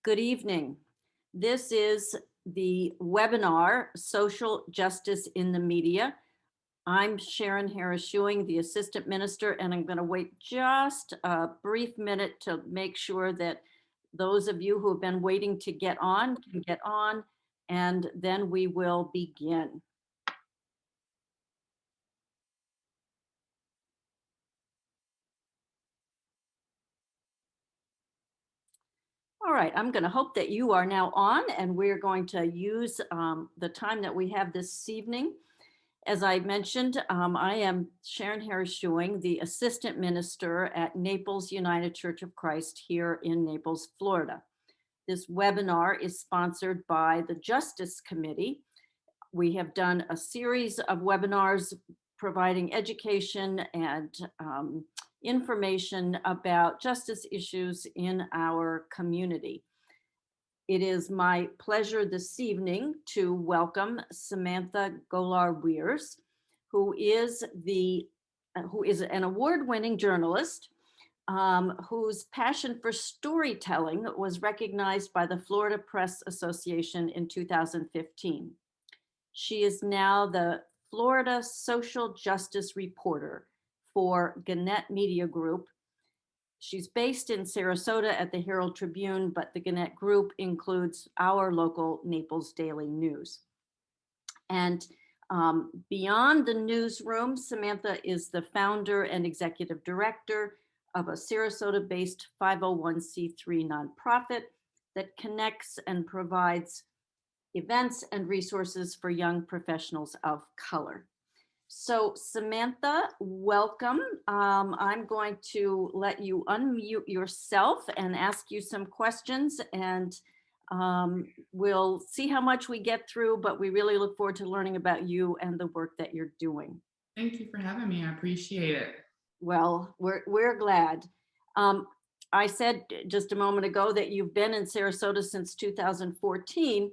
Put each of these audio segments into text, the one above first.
Good evening. This is the webinar, Social Justice in the Media. I'm Sharon Harris Ewing, the Assistant Minister, and I'm going to wait just a brief minute to make sure that those of you who have been waiting to get on can get on, and then we will begin. All right, I'm going to hope that you are now on, and we're going to use the time that we have this evening. As I mentioned, I am Sharon Harris Ewing, the Assistant Minister at Naples United Church of Christ here in Naples, Florida. This webinar is sponsored by the Justice Committee. We have done a series of webinars providing education and information about justice issues in our community. It is my pleasure this evening to welcome Samantha Gholar Weires, who is an award-winning journalist whose passion for storytelling was recognized by the Florida Press Association in 2015. She is now the Florida social justice reporter for Gannett Media Group. She's based in Sarasota at the Herald-Tribune, but the Gannett Group includes our local Naples Daily news. And beyond the newsroom, Samantha is the founder and executive director of a Sarasota-based 501c3 nonprofit that connects and provides events and resources for young professionals of color. So Samantha, welcome. I'm going to let you unmute yourself and ask you some questions, and we'll see how much we get through, but we really look forward to learning about you and the work that you're doing. Thank you for having me. I appreciate it. Well, we're glad. I said just a moment ago that you've been in Sarasota since 2014.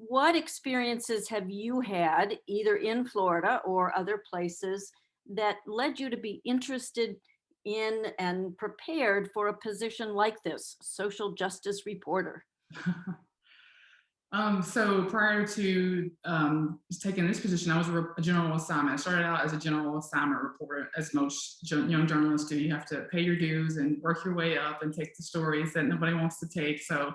What experiences have you had, either in Florida or other places, that led you to be interested in and prepared for a position like this, social justice reporter? So prior to taking this position, I was a general assignment. I started out as a general assignment reporter, as most young journalists do. You have to pay your dues and work your way up and take the stories that nobody wants to take. So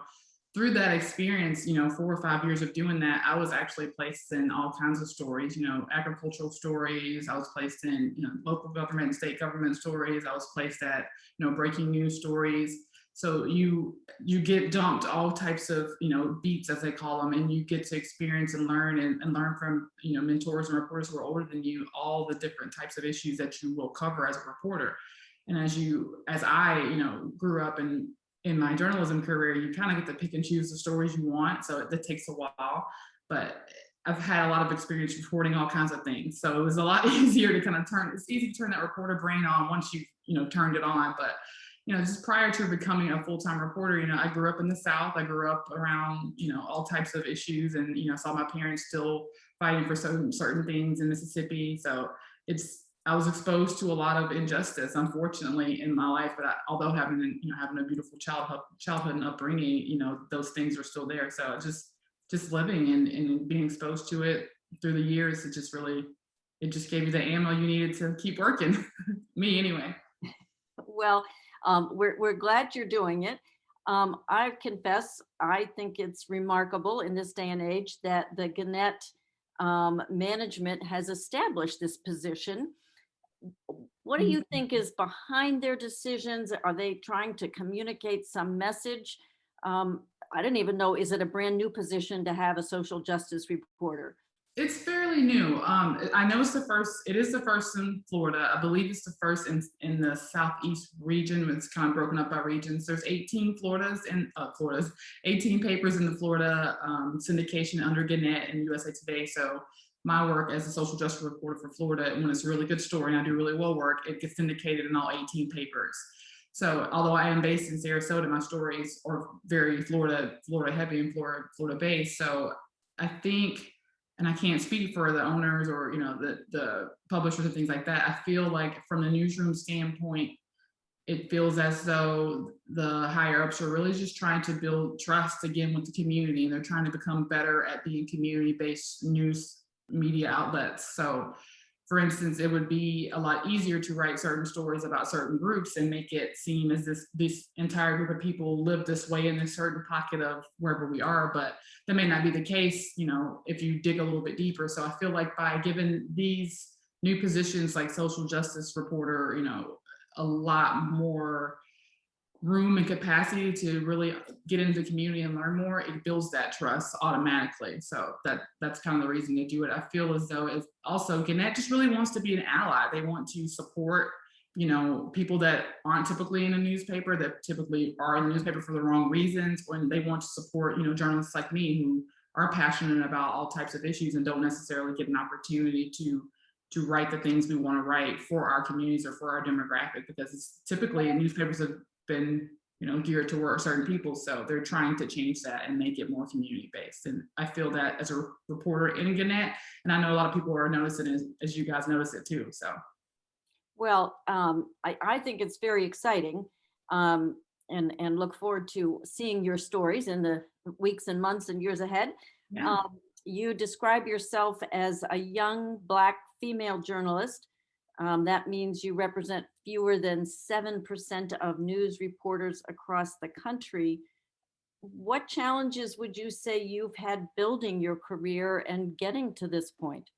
through that experience, 4 or 5 years of doing that, I was actually placed in all kinds of stories, agricultural stories. I was placed in, local government and state government stories. I was placed at, breaking news stories. So you get dumped all types of, beats, as they call them, and you get to experience and learn and learn from, mentors and reporters who are older than you, all the different types of issues that you will cover as a reporter. And as I grew up in my journalism career, you kind of get to pick and choose the stories you want. So it takes a while, but I've had a lot of experience reporting all kinds of things. So it was a lot easier to kind of it's easy to turn that reporter brain on once you've, turned it on. But, just prior to becoming a full-time reporter, I grew up in the South. I grew up around, all types of issues, and, saw my parents still fighting for certain things in Mississippi. So I was exposed to a lot of injustice, unfortunately, in my life. But although having a beautiful childhood and upbringing, those things are still there. So just living and being exposed to it through the years, it just gave you the ammo you needed to keep working. Me, anyway. Well, we're glad you're doing it. I confess, I think it's remarkable in this day and age that the Gannett management has established this position. What do you think is behind their decisions? Are they trying to communicate some message? I didn't even know, is it a brand new position to have a social justice reporter? It's fairly new. I know it is the first in Florida. I believe it's the first in the Southeast region. It's kind of broken up by regions. There's 18 18 papers in the Florida syndication under Gannett and USA Today. So my work as a social justice reporter for Florida, when it's a really good story and I do really well work, it gets syndicated in all 18 papers. So although I am based in Sarasota, my stories are very Florida heavy and Florida based. So I think, and I can't speak for the owners or the publishers and things like that, I feel like from the newsroom standpoint, it feels as though the higher ups are really just trying to build trust again with the community, and they're trying to become better at being community-based news media outlets. So for instance, it would be a lot easier to write certain stories about certain groups and make it seem as this entire group of people live this way in a certain pocket of wherever we are, but that may not be the case, if you dig a little bit deeper. So I feel like by giving these new positions like social justice reporter, a lot more room and capacity to really get into the community and learn more, it builds that trust automatically. So that's kind of the reason to do it. I feel as though it's also Gannett just really wants to be an ally. They want to support, people that aren't typically in a newspaper, that typically are in the newspaper for the wrong reasons, when they want to support, journalists like me who are passionate about all types of issues and don't necessarily get an opportunity to write the things we want to write for our communities or for our demographic, because it's typically newspapers have been geared toward certain people. So they're trying to change that and make it more community based. And I feel that as a reporter in Gannett, and I know a lot of people are noticing it as you guys notice it too. So. Well, I think it's very exciting, and look forward to seeing your stories in the weeks and months and years ahead. Yeah. You describe yourself as a young Black female journalist. That means you represent fewer than 7% of news reporters across the country. What challenges would you say you've had building your career and getting to this point?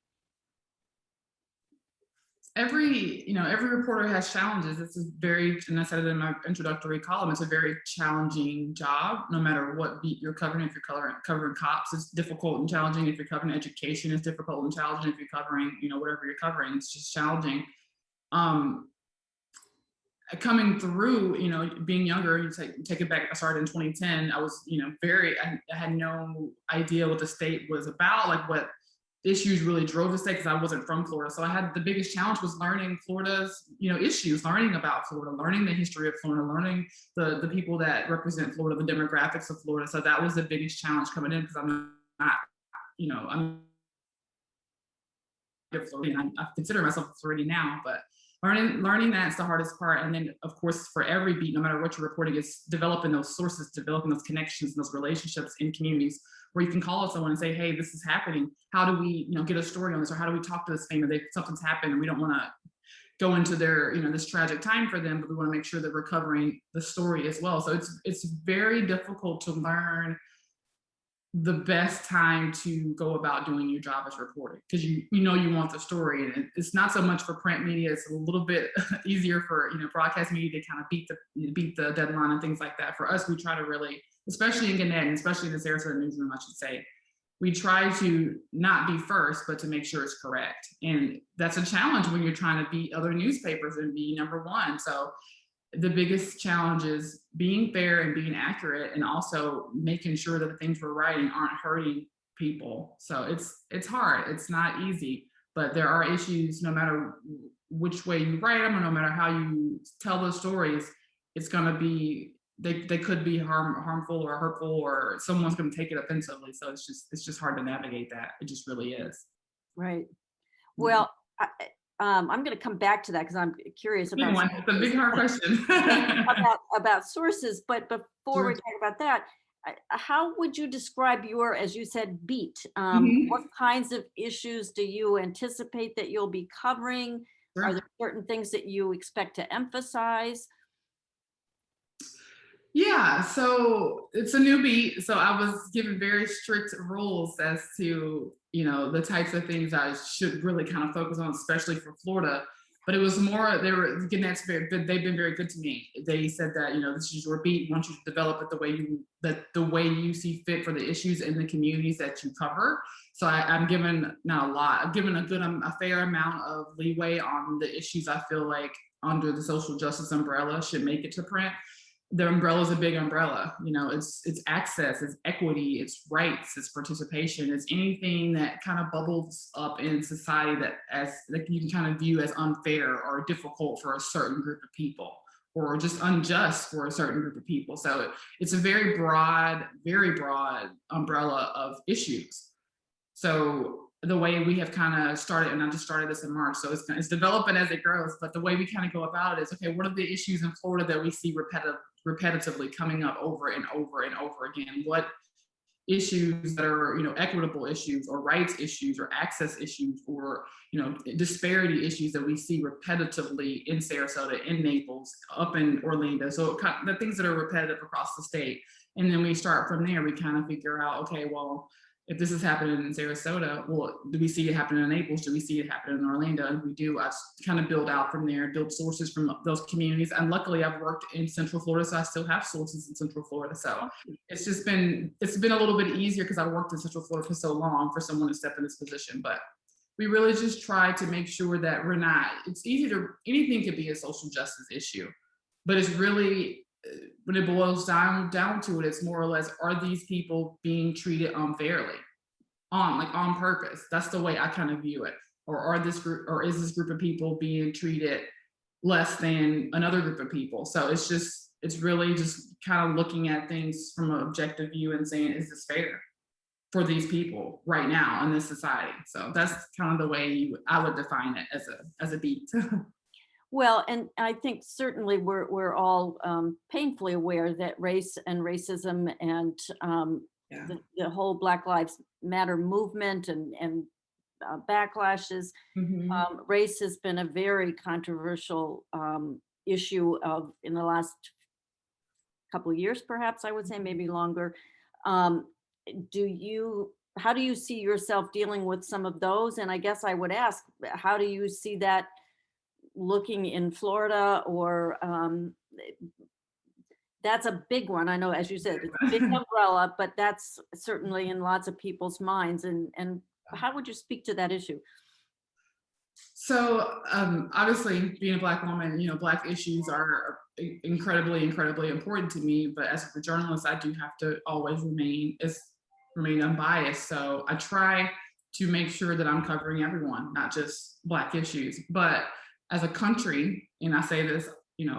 Every reporter has challenges. This is and I said it in my introductory column, it's a very challenging job, no matter what beat you're covering. If you're covering cops, it's difficult and challenging. If you're covering education, it's difficult and challenging. If you're covering, whatever you're covering, it's just challenging. Coming through, being younger, you take it back, I started in 2010. I was, I had no idea what the state was about, like what issues really drove the state, because I wasn't from Florida. So I had the biggest challenge was learning Florida's, issues, learning about Florida, learning the history of Florida, learning the people that represent Florida, the demographics of Florida. So that was the biggest challenge coming in, because I'm not, I'm Floridian. I consider myself a Floridian now, but learning that's the hardest part. And then of course, for every beat, no matter what you're reporting, is developing those sources, developing those connections and those relationships in communities where you can call up someone and say, hey, this is happening. How do we, get a story on this? Or how do we talk to this family? Something's happened and we don't want to go into their, this tragic time for them, but we want to make sure that we're covering the story as well. So it's very difficult to learn the best time to go about doing your job as reporting, because you want the story, and it's not so much for print media. It's a little bit easier for broadcast media to kind of beat the deadline and things like that. For us, we try to really, especially in Gannett, and especially in the Sarasota newsroom, I should say, we try to not be first, but to make sure it's correct. And that's a challenge when you're trying to beat other newspapers and be number one. So the biggest challenge is being fair and being accurate, and also making sure that the things we're writing aren't hurting people. So it's hard. It's not easy, but there are issues no matter which way you write them, or no matter how you tell those stories, it's going to be, they could be harmful or hurtful, or someone's going to take it offensively. So it's just hard to navigate that. It just really is. Right. Well, I'm going to come back to that, because I'm curious about it's a big hard question about sources. But before we talk about that, how would you describe your, as you said, beat? What kinds of issues do you anticipate that you'll be covering? Sure. Are there certain things that you expect to emphasize? Yeah, so it's a new beat. So I was given very strict rules as to, the types of things I should really kind of focus on, especially for Florida. But it was more, they've been very good to me. They said that, this is your beat. We want you to develop it the way you see fit for the issues in the communities that you cover. So I'm given, not a lot, I'm given a fair amount of leeway on the issues I feel like under the social justice umbrella should make it to print. The umbrella is a big umbrella. It's access, it's equity, it's rights, it's participation, it's anything that kind of bubbles up in society that you can kind of view as unfair or difficult for a certain group of people, or just unjust for a certain group of people. So it's a very broad umbrella of issues. So the way we have kind of started, and I just started this in March, so it's developing as it grows. But the way we kind of go about it is, okay, what are the issues in Florida that we see repetitively coming up over and over and over again? What issues that are, equitable issues or rights issues or access issues or, disparity issues that we see repetitively in Sarasota, in Naples, up in Orlando. So the things that are repetitive across the state. And then we start from there. We kind of figure out, okay, well, if this is happening in Sarasota, well, do we see it happening in Naples? Do we see it happening in Orlando? And we do. I kind of build out from there, build sources from those communities. And luckily, I've worked in Central Florida, so I still have sources in Central Florida. So it's been a little bit easier because I worked in Central Florida for so long for someone to step in this position. But we really just try to make sure that we're not. It's easy to anything could be a social justice issue, but it's really, when it boils down to it, it's more or less, are these people being treated unfairly, on purpose? That's the way I kind of view it. Or is this group of people being treated less than another group of people? So it's really just kind of looking at things from an objective view and saying, is this fair for these people right now in this society? So that's kind of the way I would define it as a beat. Well, and I think certainly we're all painfully aware that race and racism and Yeah. the whole Black Lives Matter movement and backlashes. Mhm. Race has been a very controversial issue in the last couple of years, perhaps I would say, maybe longer. Um, how do you see yourself dealing with some of those? And I guess I would ask, how do you see that looking in Florida? Or that's a big one. I know, as you said, it's a big umbrella, but that's certainly in lots of people's minds. And how would you speak to that issue? So obviously, being a Black woman, Black issues are incredibly, incredibly important to me. But as a journalist, I do have to always remain unbiased. So I try to make sure that I'm covering everyone, not just Black issues. But as a country, and I say this,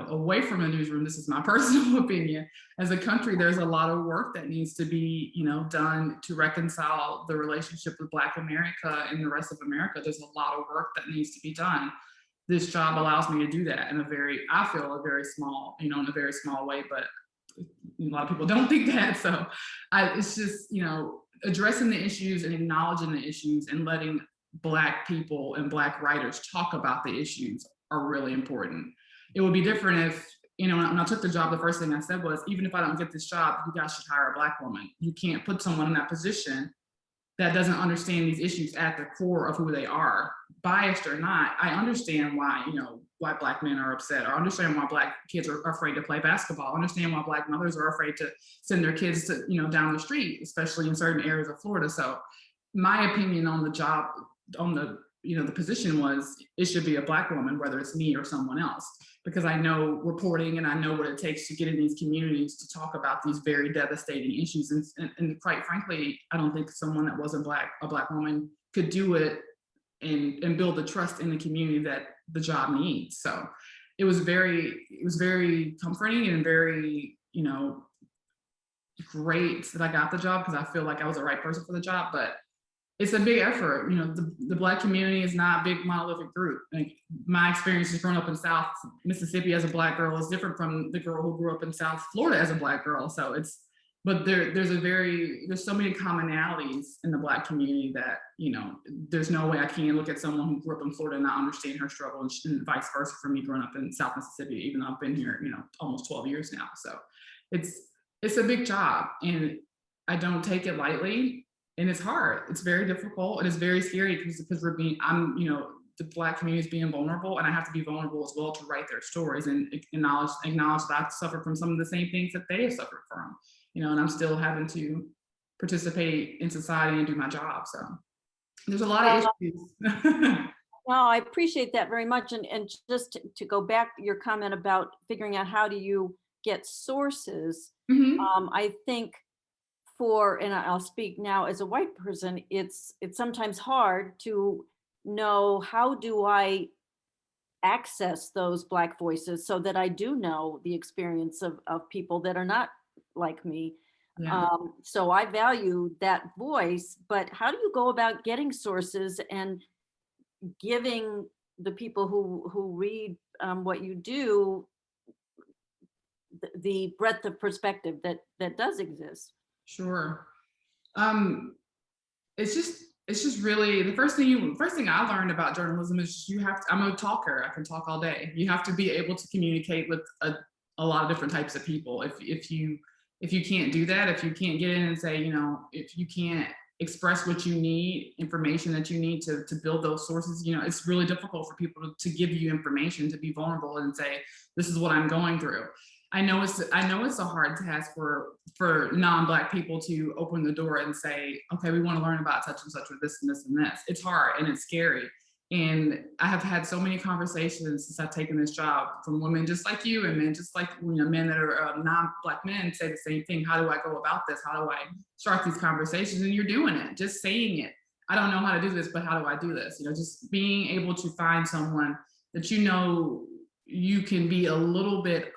away from the newsroom, this is my personal opinion. As a country, there's a lot of work that needs to be, done to reconcile the relationship with Black America and the rest of America. There's a lot of work that needs to be done. This job allows me to do that in a very small, in a very small way, but a lot of people don't think that. So it's just, addressing the issues and acknowledging the issues and letting Black people and Black writers talk about the issues are really important. It would be different if, when I took the job, the first thing I said was, even if I don't get this job, you guys should hire a Black woman. You can't put someone in that position that doesn't understand these issues at the core of who they are, biased or not. I understand why, why Black men are upset, or understand why Black kids are afraid to play basketball, understand why Black mothers are afraid to send their kids to, down the street, especially in certain areas of Florida. So my opinion on the job, on the position was, it should be a Black woman, whether it's me or someone else, because I know reporting and I know what it takes to get in these communities to talk about these very devastating issues. And quite frankly, I don't think someone that wasn't a Black woman could do it and build the trust in the community that the job needs. So it was very comforting and very, great that I got the job, because I feel like I was the right person for the job. But it's a big effort. The Black community is not a big monolithic group. Like, my experience is growing up in South Mississippi as a Black girl is different from the girl who grew up in South Florida as a Black girl. So there's so many commonalities in the Black community that, there's no way I can look at someone who grew up in Florida and not understand her struggle, and vice versa for me growing up in South Mississippi, even though I've been here, almost 12 years now. So it's a big job, and I don't take it lightly. And it's hard. It's very difficult, and it's very scary because the Black community is being vulnerable, and I have to be vulnerable as well to write their stories and acknowledge that I've suffered from some of the same things that they have suffered from, and I'm still having to participate in society and do my job. So there's a lot of issues. Well, I appreciate that very much. And just to go back to your comment about figuring out how do you get sources, Mhm. I think and I'll speak now as a white person, it's sometimes hard to know, how do I access those Black voices so that I do know the experience of people that are not like me. Yeah. So I value that voice, but how do you go about getting sources and giving the people who read what you do the breadth of perspective that does exist? Sure. Um, it's just really the first thing I learned about journalism is you have to, I'm a talker. I can talk all day. You have to be able to communicate with a lot of different types of people. If you can't do that, if you can't get in and say, if you can't express what you need, information that you need to build those sources, it's really difficult for people to give you information, to be vulnerable and say, this is what I'm going through. I know it's a hard task for non-Black people to open the door and say, okay, we want to learn about such and such or this and this and this. It's hard and it's scary. And I have had so many conversations since I've taken this job from women just like you and men just like men that are non-Black men say the same thing. How do I go about this? How do I start these conversations? And you're doing it, just saying it. I don't know how to do this, but how do I do this? Just being able to find someone that you can be a little bit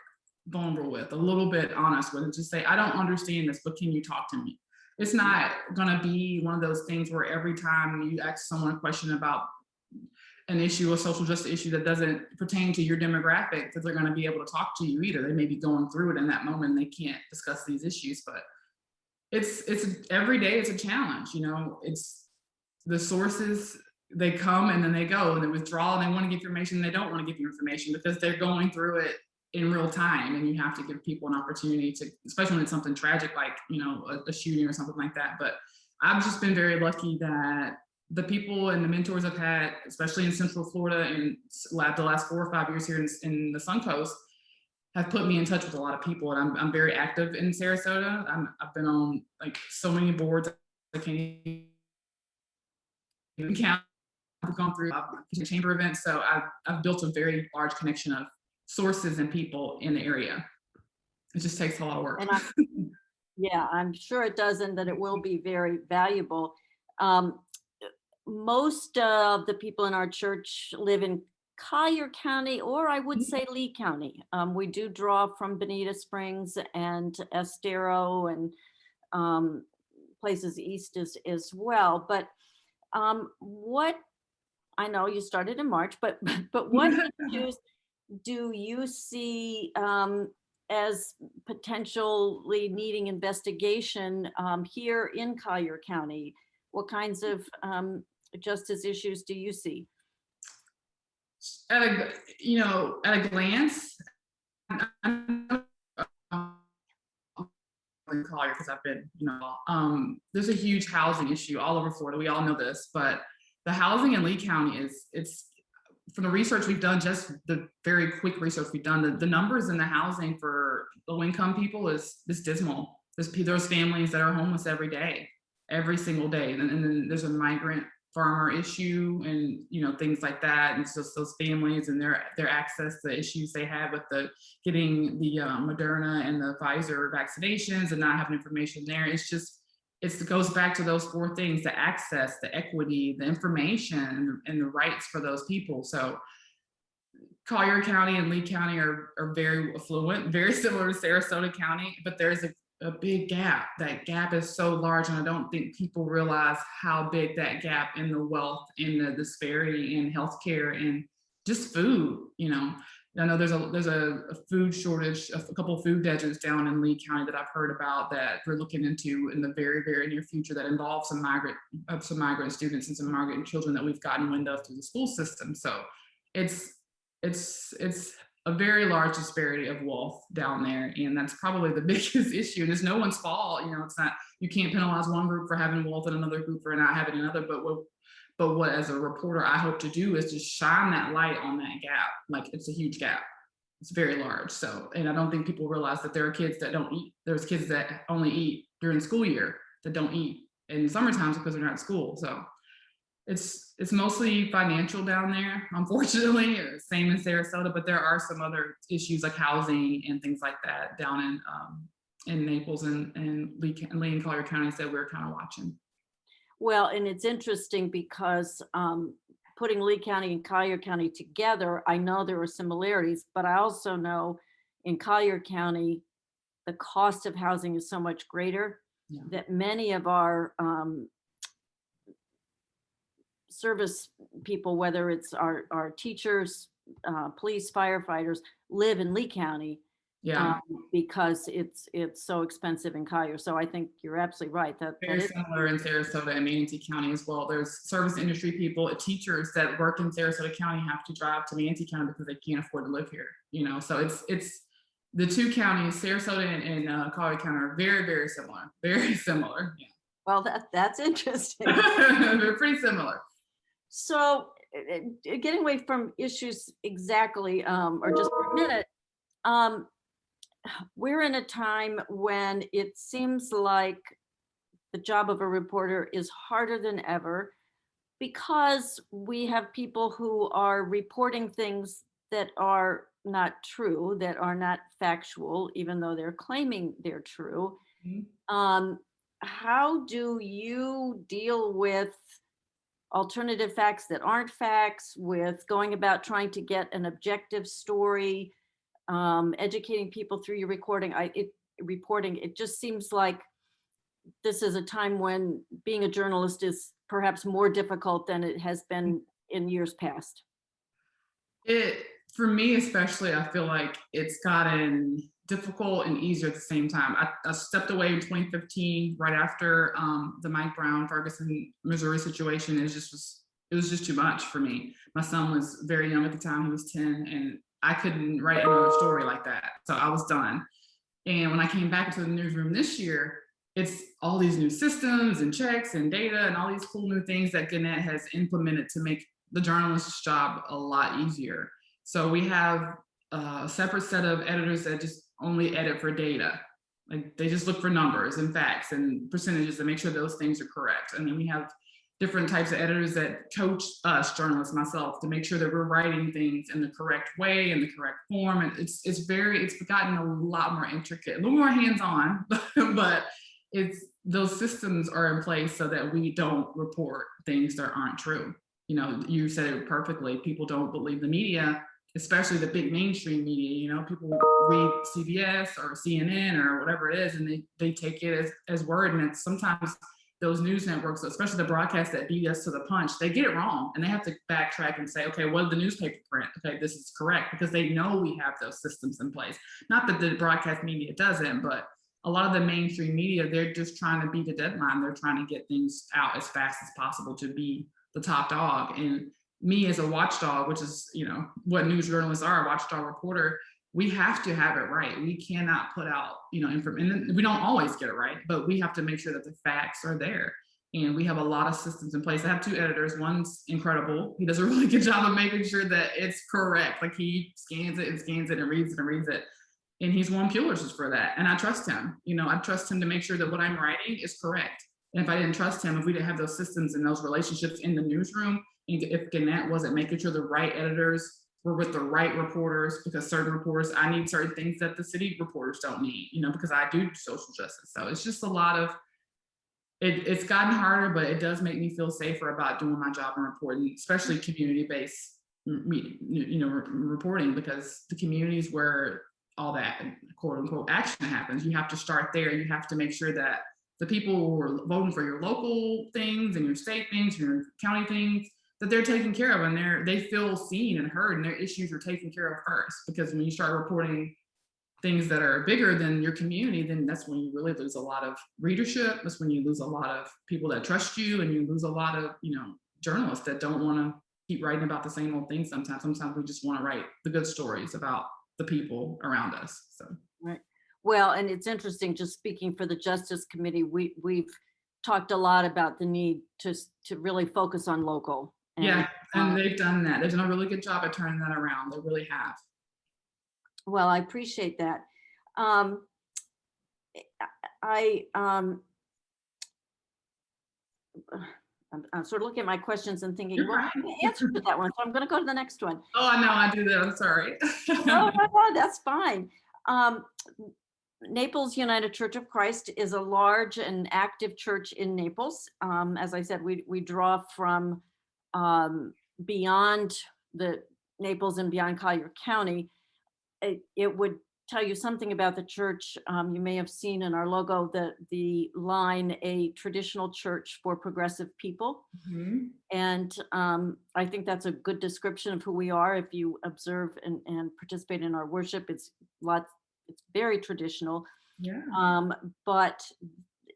vulnerable with, a little bit honest with, and just say, I don't understand this, but can you talk to me? It's not going to be one of those things where every time you ask someone a question about an issue, a social justice issue that doesn't pertain to your demographic, that they're going to be able to talk to you either. They may be going through it in that moment. They can't discuss these issues, but it's every day it's a challenge. It's the sources, they come and then they go and they withdraw and they want to give information and they don't want to give you information because they're going through it in real time, and you have to give people an opportunity to, especially when it's something tragic like a shooting or something like that. But I've just been very lucky that the people and the mentors I've had, especially in Central Florida and the last 4 or 5 years here in the Suncoast, have put me in touch with a lot of people. And I'm very active in Sarasota. I've been on like so many boards I can't even count. I've gone through chamber events, so I've built a very large connection of sources and people in the area. It just takes a lot of work. And yeah, I'm sure it does, and that it will be very valuable. Most of the people in our church live in Collier County, or I would say Lee County. We do draw from Bonita Springs and Estero and places east as well. But what I know you started in March, but what issues do you see as potentially needing investigation here in Collier County? What kinds of justice issues do you see? At a glance, in Collier because I've been, there's a huge housing issue all over Florida. We all know this, but the housing in Lee County it's from the research we've done, just the very quick research we've done, the numbers in the housing for low income people is dismal. There's families that are homeless every single day. And then there's a migrant farmer issue and things like that. And it's just those families and their access, the issues they have with getting the Moderna and the Pfizer vaccinations and not having information there. It goes back to those 4 things: the access, the equity, the information, and the rights for those people. So Collier County and Lee County are very affluent, very similar to Sarasota County, but there's a big gap. That gap is so large, and I don't think people realize how big that gap in the wealth and the disparity in healthcare and just food. I know there's a food shortage, a couple of food deserts down in Lee County that I've heard about that we're looking into in the very, very near future that involve some migrant students and some migrant children that we've gotten wind of through the school system. So it's a very large disparity of wealth down there, and that's probably the biggest issue. And it's no one's fault. It's not, you can't penalize one group for having wealth and another group for not having another. But what as a reporter I hope to do is just shine that light on that gap. Like, it's a huge gap. It's very large. So, and I don't think people realize that there are kids that don't eat. There's kids that only eat during school year that don't eat in summertime because they're not at school. So it's mostly financial down there, unfortunately. Same in Sarasota, but there are some other issues like housing and things like that down in Naples and Lee and Collier counties that we're kind of watching. Well, and it's interesting because putting Lee County and Collier County together, I know there are similarities, but I also know in Collier County, the cost of housing is so much greater Yeah. that many of our service people, whether it's our teachers, police, firefighters, live in Lee County Yeah. because it's so expensive in Collier. So I think you're absolutely right. That Very is similar in Sarasota and Manatee County as well. There's service industry people, teachers that work in Sarasota County have to drive to Manatee County because they can't afford to live here. So it's the two counties, Sarasota and Collier County, are very, very similar. Very similar. Yeah. well, that's interesting. They're pretty similar. So getting away from issues exactly, or just for a minute, we're in a time when it seems like the job of a reporter is harder than ever because we have people who are reporting things that are not true, that are not factual, even though they're claiming they're true. Mhm. How do you deal with alternative facts that aren't facts, with going about trying to get an objective story, educating people through your reporting? It just seems like this is a time when being a journalist is perhaps more difficult than it has been in years past. It For me especially, I feel like it's gotten difficult and easier at the same time. I stepped away in 2015 right after the Mike Brown Ferguson Missouri situation. It was just too much for me. My son was very young at the time; he was 10, and I couldn't write another story like that. So I was done. And when I came back into the newsroom this year, it's all these new systems and checks and data and all these cool new things that Gannett has implemented to make the journalist's job a lot easier. So we have a separate set of editors that just only edit for data. Like they just look for numbers and facts and percentages and make sure those things are correct. And then we have different types of editors that coach us journalists, myself, to make sure that we're writing things in the correct way, in the correct form. And it's gotten a lot more intricate, a little more hands-on, but those systems are in place so that we don't report things that aren't true. You said it perfectly. People don't believe the media, especially the big mainstream media. People read CBS or CNN or whatever it is, and they take it as word. And it's sometimes those news networks, especially the broadcasts that beat us to the punch, they get it wrong and they have to backtrack and say, okay, what did the newspaper print? Okay, this is correct, because they know we have those systems in place. Not that the broadcast media doesn't, but a lot of the mainstream media, they're just trying to beat the deadline. They're trying to get things out as fast as possible to be the top dog. And me as a watchdog, which is, what news journalists are, a watchdog reporter, we have to have it right. We cannot put out, information. And we don't always get it right, but we have to make sure that the facts are there. And we have a lot of systems in place. I have two editors. One's incredible. He does a really good job of making sure that it's correct. Like he scans it and reads it and reads it. And he's won Pulitzers for that. And I trust him. I trust him to make sure that what I'm writing is correct. And if I didn't trust him, if we didn't have those systems and those relationships in the newsroom, and if Gannett wasn't making sure the right editors were with the right reporters, because certain reporters, I need certain things that the city reporters don't need, because I do social justice. So it's just a lot of, it's gotten harder, but it does make me feel safer about doing my job and reporting, especially community-based reporting, because the communities where all that quote unquote action happens, you have to start there. You have to make sure that the people who are voting for your local things and your state things, your county things, that they're taken care of, and they feel seen and heard, and their issues are taken care of first. Because when you start reporting things that are bigger than your community, then that's when you really lose a lot of readership. That's when you lose a lot of people that trust you, and you lose a lot of journalists that don't want to keep writing about the same old thing. Sometimes we just want to write the good stories about the people around us. So right. Well, and it's interesting, just speaking for the Justice Committee, we've talked a lot about the need to really focus on local. And they've done that. They've done a really good job at turning that around. They really have. Well, I appreciate that. I'm sort of looking at my questions and thinking, well, I have an answer to that one, so I'm going to go to the next one. Oh, I know, I do that. I'm sorry. No, that's fine. Naples United Church of Christ is a large and active church in Naples. As I said, we draw from beyond the Naples and beyond Collier County. It would tell you something about the church. You may have seen in our logo the line, "A traditional church for progressive people." Mhm. And I think that's a good description of who we are. If you observe and participate in our worship, it's very traditional, Yeah. but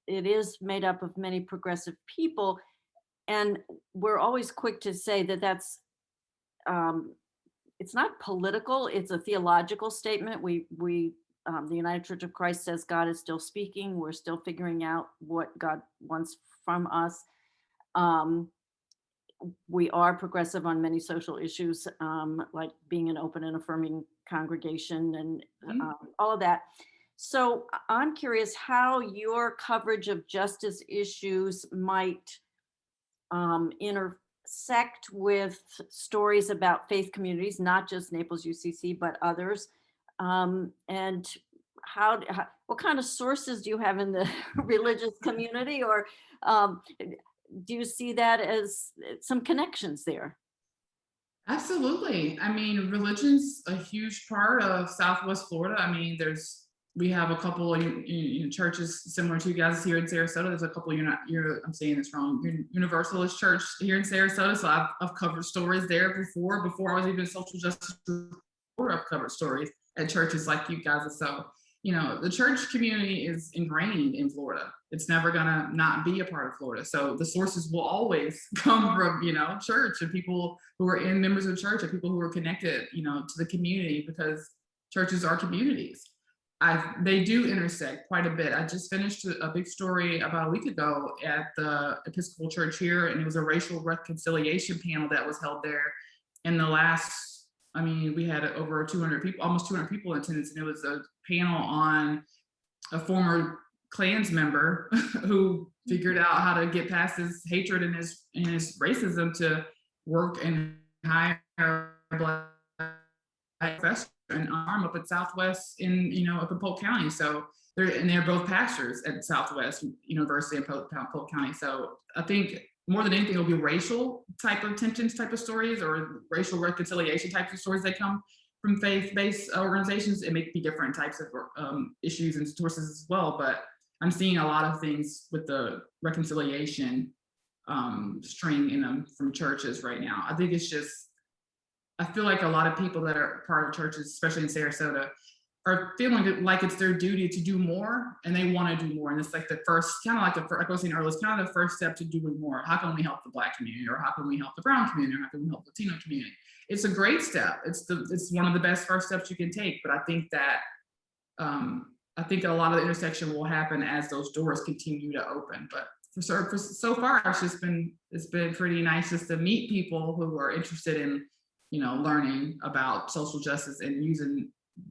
it is made up of many progressive people. And we're always quick to say that um, it's not political, it's a theological statement. The United Church of Christ says God is still speaking. We're still figuring out what God wants from us. Um, we are progressive on many social issues, like being an open and affirming congregation and Mhm. all of that. So I'm curious how your coverage of justice issues might intersect with stories about faith communities, not just Naples UCC, but others. And what kind of sources do you have in the religious community, or um, do you see that as some connections there? Absolutely. I mean, religion's a huge part of Southwest Florida. I mean, we have a couple of churches similar to you guys here in Sarasota. There's a couple. I'm saying this wrong. Universalist Church here in Sarasota. So I've covered stories there before. Before I was even a social justice reporter, I've covered stories at churches like you guys. So the church community is ingrained in Florida. It's never gonna not be a part of Florida. So the sources will always come from church and people who are in members of church and people who are connected to the community, because churches are communities. They do intersect quite a bit. I just finished a big story about a week ago at the Episcopal Church here, and it was a racial reconciliation panel that was held there. In the last, I mean, we had over 200 people, almost 200 people in attendance, and it was a panel on a former Klans member who figured out how to get past his hatred and his racism to work and hire black professor and arm up at Southwest up in Polk County. So they're both pastors at Southwest University in Polk County. So I think more than anything, it'll be racial type of tensions type of stories, or racial reconciliation types of stories that come from faith-based organizations. It may be different types of issues and sources as well, but I'm seeing a lot of things with the reconciliation string in them from churches right now. I think I feel like a lot of people that are part of churches, especially in Sarasota, are feeling like it's their duty to do more, and they want to do more. And it's like the first, kind of like like I was saying earlier, it's kind of the first step to doing more. How can we help the Black community, or how can we help the brown community, or how can we help the Latino community? It's a great step. It's one of the best first steps you can take. But I think that I think a lot of the intersection will happen as those doors continue to open. But for so far, it's been pretty nice just to meet people who are interested in learning about social justice and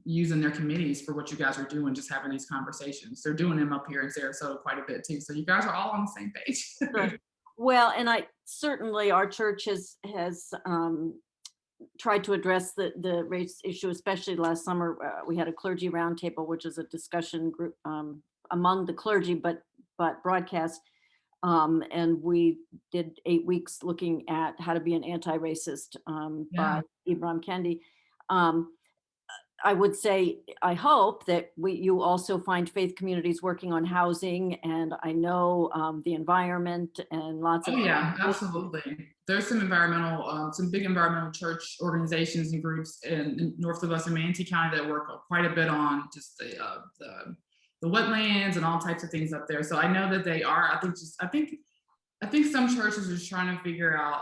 using their committees for what you guys are doing, just having these conversations. They're doing them up here in Sarasota quite a bit too. So you guys are all on the same page. Good. Well, and I certainly, our church has tried to address the race issue, especially last summer. We had a clergy roundtable, which is a discussion group among the clergy, but broadcast. And we did 8 weeks looking at how to be an anti-racist Yeah. by Ibram Kendi. I would say, I hope that you also find faith communities working on housing, and I know the environment and lots Oh of. yeah, absolutely. There's some big environmental church organizations and groups north of us in Manatee County that work quite a bit on just the wetlands and all types of things up there. So I know that they are. I think some churches are just trying to figure out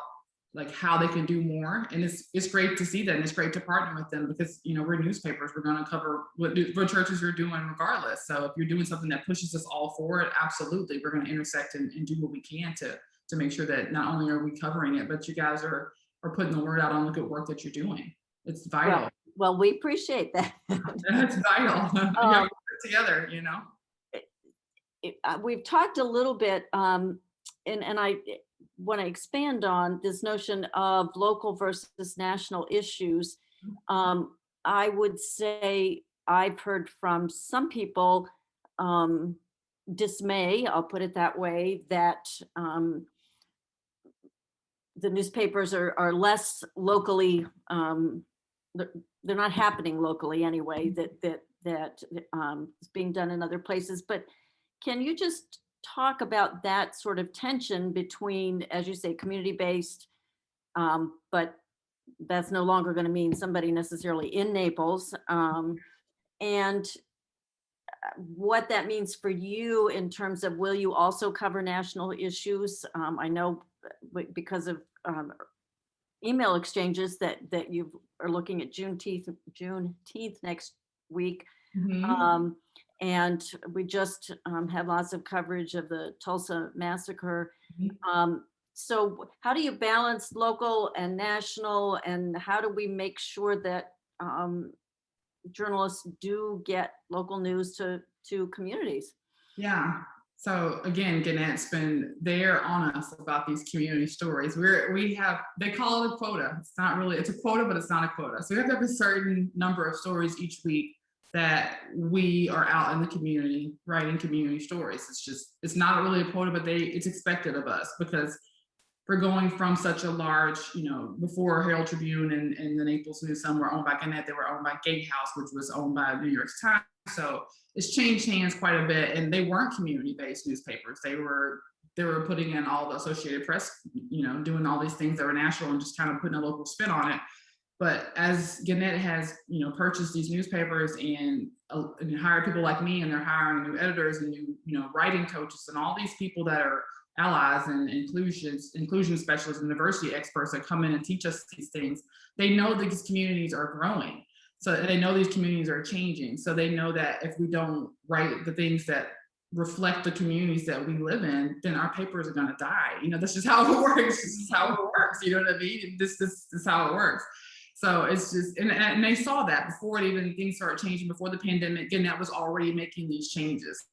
like how they can do more, and it's great to see that, and it's great to partner with them, because we're newspapers. We're going to cover what churches are doing regardless. So if you're doing something that pushes us all forward, absolutely, we're going to intersect and do what we can to make sure that not only are we covering it, but you guys are putting the word out on the good work that you're doing. It's vital. Well, we appreciate that. That's vital. You have to work together. We've talked a little bit, and I want to expand on this notion of local versus national issues. I would say I've heard from some people dismay, I'll put it that way, that the newspapers are less locally, they're not happening locally anyway, that that is being done in other places. But can you just talk about that sort of tension between, as you say, community-based, but that's no longer going to mean somebody necessarily in Naples, and what that means for you in terms of, will you also cover national issues? I know because of email exchanges that you are looking at Juneteenth next week. Mhm. And we just had lots of coverage of the Tulsa massacre. Mhm. So how do you balance local and national, and how do we make sure that journalists do get local news to communities? Yeah. So again, Gannett's been there on us about these community stories. They call it a quota. It's not really, it's a quota, but it's not a quota. So we have to have a certain number of stories each week that we are out in the community writing community stories. It's not really a quota, but it's expected of us because we're going from such a large, before Herald-Tribune and the Naples News, some were owned by Gannett, they were owned by Gatehouse, which was owned by New York Times. So it's changed hands quite a bit, and they weren't community-based newspapers. They were putting in all the Associated Press, doing all these things that were national and just kind of putting a local spin on it. But as Gannett has, purchased these newspapers and hired people like me, and they're hiring new editors and new, writing coaches and all these people that are allies and inclusion specialists and diversity experts that come in and teach us these things, they know these communities are growing. So they know these communities are changing. So they know that if we don't write the things that reflect the communities that we live in, then our papers are going to die. That's just how it works. This is how it works. You know what I mean? This is how it works. So it's just, and they saw that before things started changing, before the pandemic. Gannett was already making these changes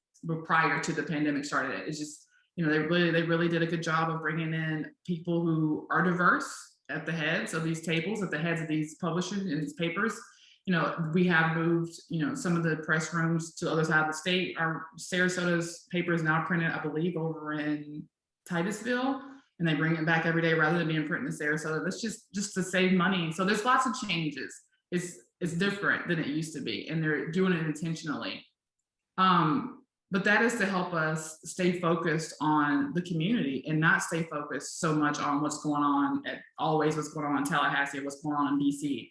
prior to the pandemic started. It's just, they really did a good job of bringing in people who are diverse at the heads of these tables, at the heads of these publishers and these papers. We have moved, some of the press rooms to the other side of the state. Our Sarasota's paper is now printed, I believe, over in Titusville, and they bring it back every day rather than being printed in Sarasota. That's just to save money. So there's lots of changes. It's different than it used to be, and they're doing it intentionally. But that is to help us stay focused on the community and not stay focused so much on what's going on in Tallahassee, what's going on in DC.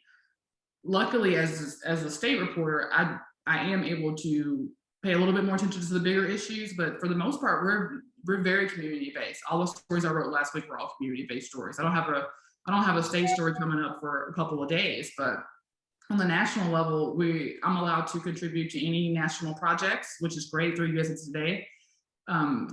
Luckily, as a state reporter, I am able to pay a little bit more attention to the bigger issues, but for the most part, we're very community based. All the stories I wrote last week were all community based stories. I don't have a state story coming up for a couple of days, but on the national level, I'm allowed to contribute to any national projects, which is great through USA Today.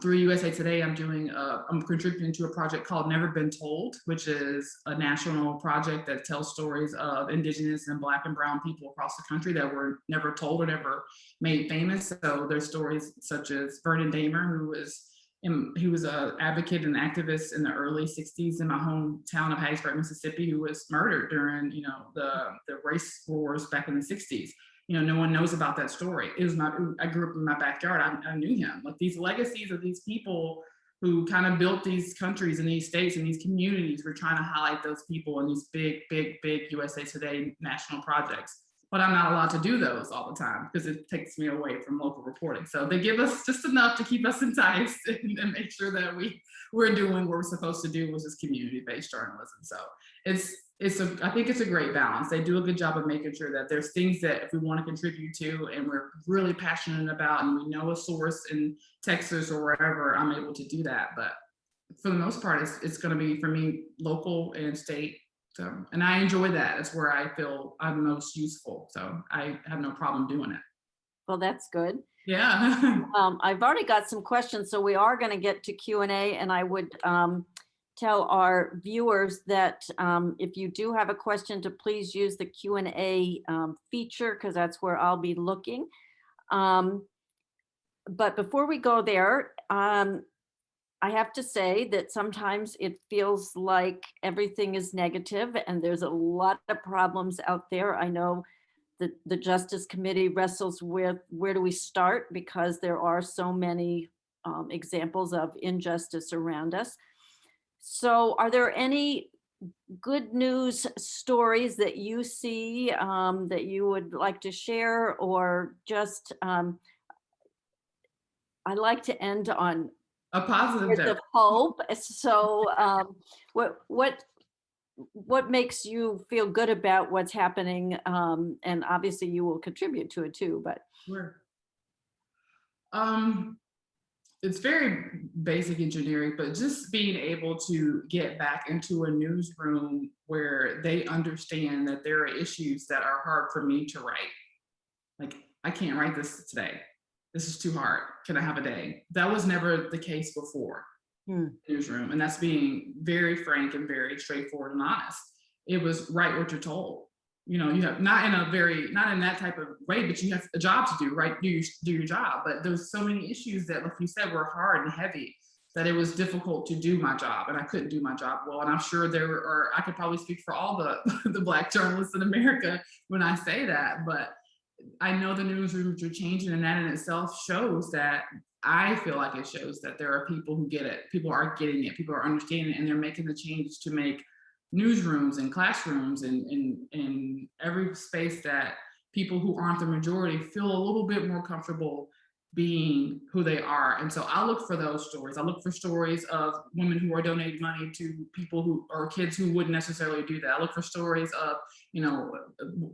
Through USA Today, I'm contributing to a project called Never Been Told, which is a national project that tells stories of Indigenous and Black and Brown people across the country that were never told or never made famous. So there's stories such as Vernon Damer, he was an advocate and activist in the early 60s in my hometown of Hattiesburg, Mississippi, who was murdered during, the race wars back in the 60s. No one knows about that story. I grew up in my backyard. I knew him. Like, these legacies of these people who kind of built these countries and these states and these communities, we're trying to highlight those people in these big USA Today national projects. But I'm not allowed to do those all the time because it takes me away from local reporting. So they give us just enough to keep us enticed and make sure that we're doing what we're supposed to do, which is community-based journalism. So I think it's a great balance. They do a good job of making sure that there's things that if we want to contribute to and we're really passionate about and we know a source in Texas or wherever, I'm able to do that. But for the most part, it's going to be, for me, local and state. So, and I enjoy that. It's where I feel I'm most useful. So I have no problem doing it. Well, that's good. Yeah. I've already got some questions, so we are going to get to Q&A, and I would tell our viewers that if you do have a question, to please use the Q&A feature, because that's where I'll be looking. But before we go there, I have to say that sometimes it feels like everything is negative and there's a lot of problems out there. I know that the Justice Committee wrestles with, where do we start, because there are so many examples of injustice around us. So are there any good news stories that you see that you would like to share, or just I like to end on A positive words note. of hope. So, what what what makes you feel good about what's happening? And obviously, you will contribute to it too. But Sure. Um, it's very basic and generic, but just being able to get back into a newsroom where they understand that there are issues that are hard for me to write. Like, I can't write this today. This is too hard. Can I have a day? That was never the case before. hmm, Newsroom, and that's being very frank and very straightforward and honest. It was write what you're told. You know, you have not in a very not in that type of way, but you have a job to do, right? Do your job. But there's so many issues that, like you said, were hard and heavy that it was difficult to do my job, and I couldn't do my job well. And I'm sure there are I could probably speak for all the the Black journalists in America when I say that, but I know the newsrooms are changing, and that in itself shows that I feel like it shows that there are people who get it. People are getting it. People are understanding it, and they're making the changes to make newsrooms and classrooms and every space that people who aren't the majority feel a little bit more comfortable being who they are. And so I look for those stories. I look for stories of women who are donating money to people who or kids who wouldn't necessarily do that. I look for stories of, you know,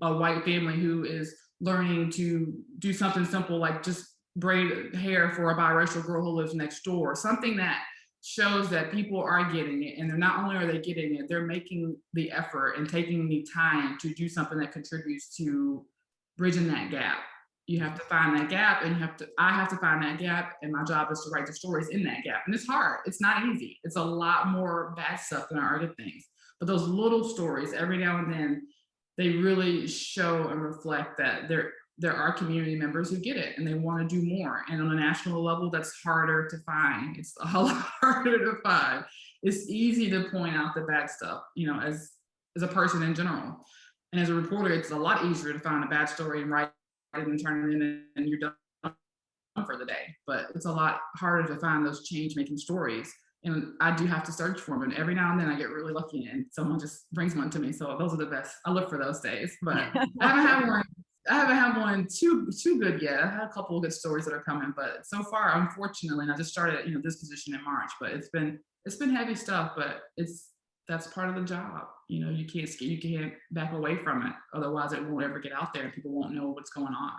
a white family who is learning to do something simple like just braid hair for a biracial girl who lives next door, something that shows that people are getting it. And they're not only are they getting it, they're making the effort and taking the time to do something that contributes to bridging that gap. You have to find that gap, and I have to find that gap, and my job is to write the stories in that gap. And it's hard. It's not easy. It's a lot more bad stuff than are good things. But those little stories, every now and then, they really show and reflect that there are community members who get it and they want to do more. And on a national level, that's harder to find. It's a lot harder to find. It's easy to point out the bad stuff, you know, as a person in general. And as a reporter, it's a lot easier to find a bad story and write it and turn it in and you're done for the day. But it's a lot harder to find those change making stories. And I do have to search for them. And every now and then I get really lucky and someone just brings one to me. So those are the best. I look for those days. But I haven't had one too good yet. I had a couple of good stories that are coming, but so far, unfortunately, and I just started, you know, this position in March, but it's been heavy stuff, but that's part of the job. You know, you can't back away from it. Otherwise it won't ever get out there and people won't know what's going on.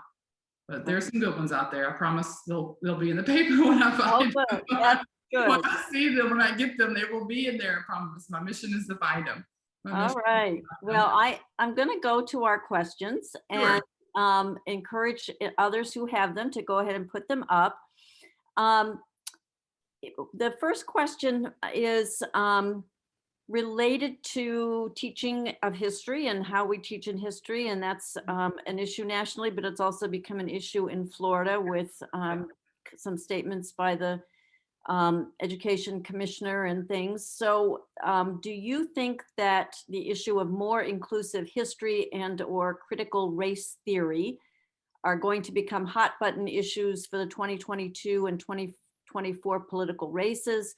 But there's some good ones out there. I promise they'll be in the paper when I oh, find them. good. That's When good. I see them, when I get them, they will be in there. I promise. My mission is to find them. All right. Well, I'm going to go to our questions and encourage others who have them to go ahead and put them up. Um, the first question is related to teaching of history and how we teach in history. And that's an issue nationally, but it's also become an issue in Florida with some statements by the education commissioner and things. So do you think that the issue of more inclusive history and or critical race theory are going to become hot button issues for the 2022 and 2024 political races?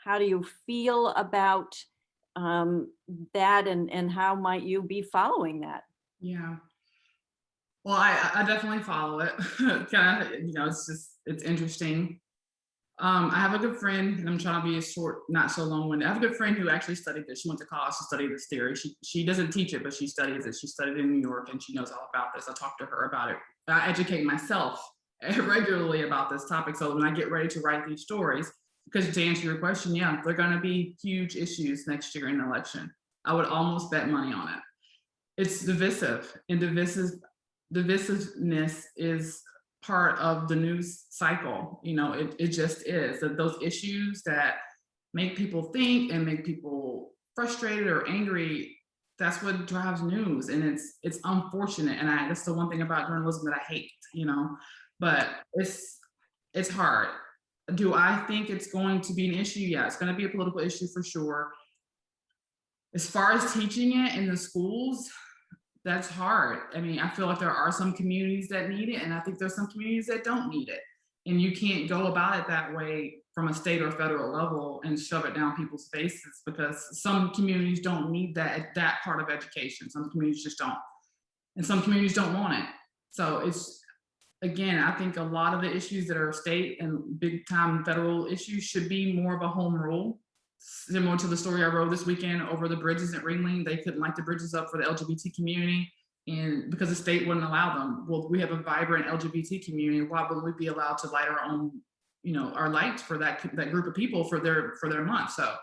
How do you feel about that, and how might you be following that? Yeah. Well, I definitely follow it. Kind of, you know, it's interesting. I have a good friend, and I'm trying to be as short, not so long-winded. I have a good friend who actually studied this. She went to college to study this theory. She doesn't teach it, but she studies it. She studied in New York, and she knows all about this. I talk to her about it. I educate myself regularly about this topic. So when I get ready to write these stories, because to answer your question, yeah, they're going to be huge issues next year in the election. I would almost bet money on it. It's divisive, and divisiveness is part of the news cycle. You know, it just is that those issues that make people think and make people frustrated or angry, that's what drives news. And it's unfortunate. And that's the one thing about journalism that I hate, you know, but it's hard. Do I think it's going to be an issue? Yeah, it's going to be a political issue for sure. As far as teaching it in the schools, that's hard. I mean, I feel like there are some communities that need it, and I think there's some communities that don't need it. And you can't go about it that way from a state or federal level and shove it down people's faces, because some communities don't need that part of education. Some communities just don't, and some communities don't want it. So it's, again, I think a lot of the issues that are state and big time federal issues should be more of a home rule. Similar to the story I wrote this weekend over the bridges at Ringling. They couldn't light the bridges up for the LGBT community, and because the state wouldn't allow them. Well, we have a vibrant LGBT community. Why wouldn't we be allowed to light our own, our lights for that group of people for their month? So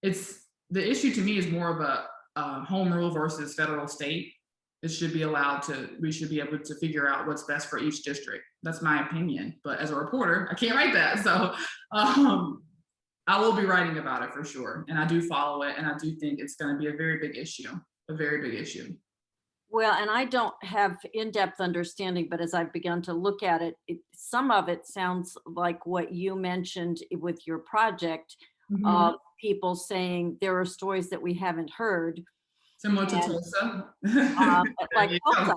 it's, the issue to me is more of a home rule versus federal state. It should be allowed to, we should be able to figure out what's best for each district. That's my opinion. But as a reporter, I can't write that. So I will be writing about it for sure. And I do follow it. And I do think it's going to be a very big issue, a very big issue. Well, and I don't have in-depth understanding, but as I've begun to look at it, some of it sounds like what you mentioned with your project, of people saying there are stories that we haven't heard. Similar to Tulsa. Like Tulsa.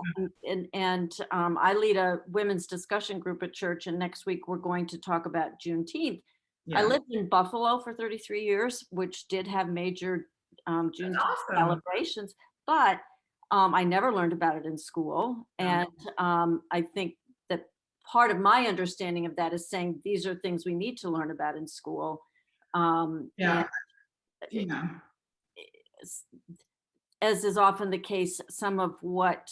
And I lead a women's discussion group at church, and next week we're going to talk about Juneteenth. Yeah. I lived in Buffalo for 33 years, which did have major Juneteenth celebrations, but I never learned about it in school. And I think that part of my understanding of that is saying these are things we need to learn about in school. As is often the case, some of what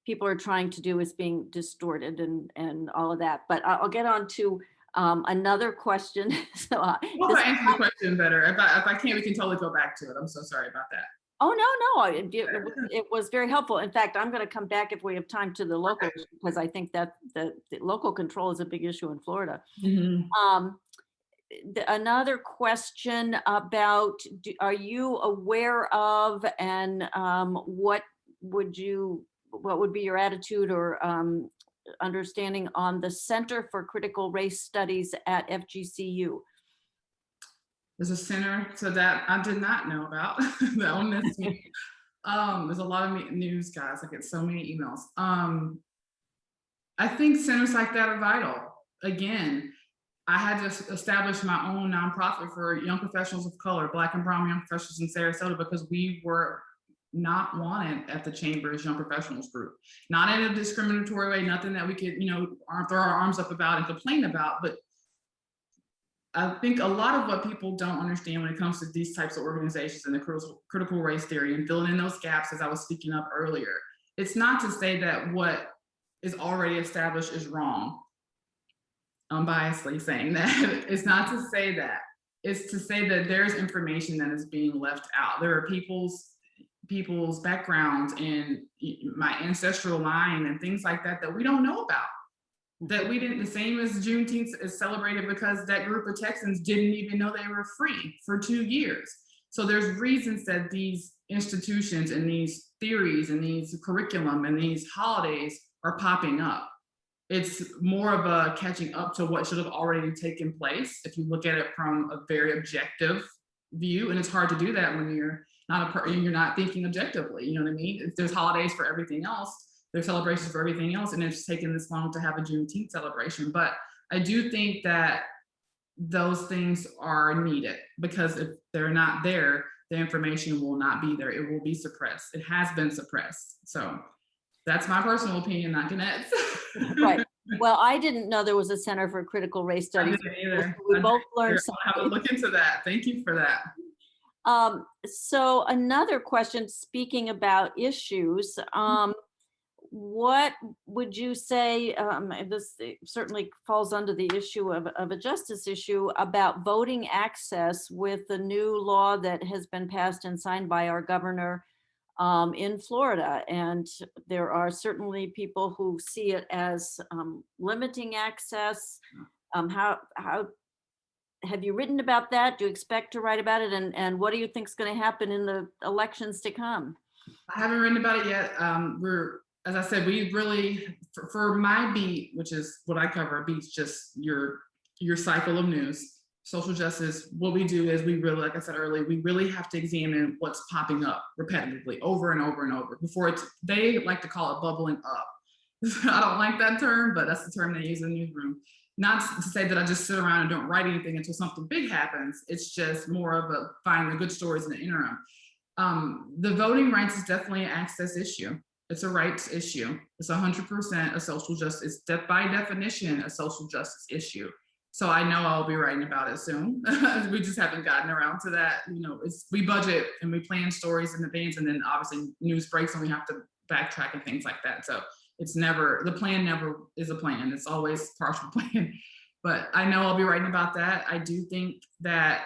people are trying to do is being distorted and all of that. But I'll get on to another question. So we'll answer the question better. If I can't, we can totally go back to it. I'm so sorry about that. Oh, no, it was very helpful. In fact, I'm going to come back if we have time to the local, because I think that the local control is a big issue in Florida. Another question about, are you aware of, and what would be your attitude or understanding on the Center for Critical Race Studies at FGCU? There's a center, so that I did not know about. On this week. There's a lot of news, guys. I get so many emails. I think centers like that are vital. Again, I had to establish my own nonprofit for young professionals of color, Black and brown young professionals in Sarasota, because we were not wanted at the Chamber's Young Professionals Group. Not in a discriminatory way, nothing that we could, throw our arms up about and complain about, but I think a lot of what people don't understand when it comes to these types of organizations and the critical race theory and filling in those gaps, as I was speaking up earlier, it's not to say that what is already established is wrong. Unbiasedly saying that. It's not to say that. It's to say that there's information that is being left out. There are people's backgrounds and my ancestral line and things like that we don't know about. That we didn't, the same as Juneteenth is celebrated because that group of Texans didn't even know they were free for 2 years. So there's reasons that these institutions and these theories and these curriculum and these holidays are popping up. It's more of a catching up to what should have already taken place if you look at it from a very objective view. And it's hard to do that when you're not thinking objectively. You know what I mean? If there's holidays for everything else, there's celebrations for everything else, and it's taken this long to have a Juneteenth celebration. But I do think that those things are needed, because if they're not there, the information will not be there. It will be suppressed. It has been suppressed. So that's my personal opinion, not Gannett's. Right. Well, I didn't know there was a Center for Critical Race Studies. We both learned something. I'll have to look into that. Thank you for that. So another question, speaking about issues, what would you say, this certainly falls under the issue of a justice issue, about voting access with the new law that has been passed and signed by our governor in Florida? And there are certainly people who see it as limiting access. How have you written about that? Do you expect to write about it? And what do you think is going to happen in the elections to come? I haven't written about it yet. As I said, we really, for my beat, which is what I cover, beats just your cycle of news, social justice. What we do is we really, like I said earlier, we really have to examine what's popping up repetitively over and over and over before they like to call it bubbling up. I don't like that term, but that's the term they use in the newsroom. Not to say that I just sit around and don't write anything until something big happens. It's just more of a finding the good stories in the interim. The voting rights is definitely an access issue. It's a rights issue. It's 100% a social justice. It's by definition a social justice issue. So I know I'll be writing about it soon. We just haven't gotten around to that. You know, we budget and we plan stories in advance, and then obviously news breaks and we have to backtrack and things like that. So the plan never is a plan. It's always partial plan. But I know I'll be writing about that. I do think that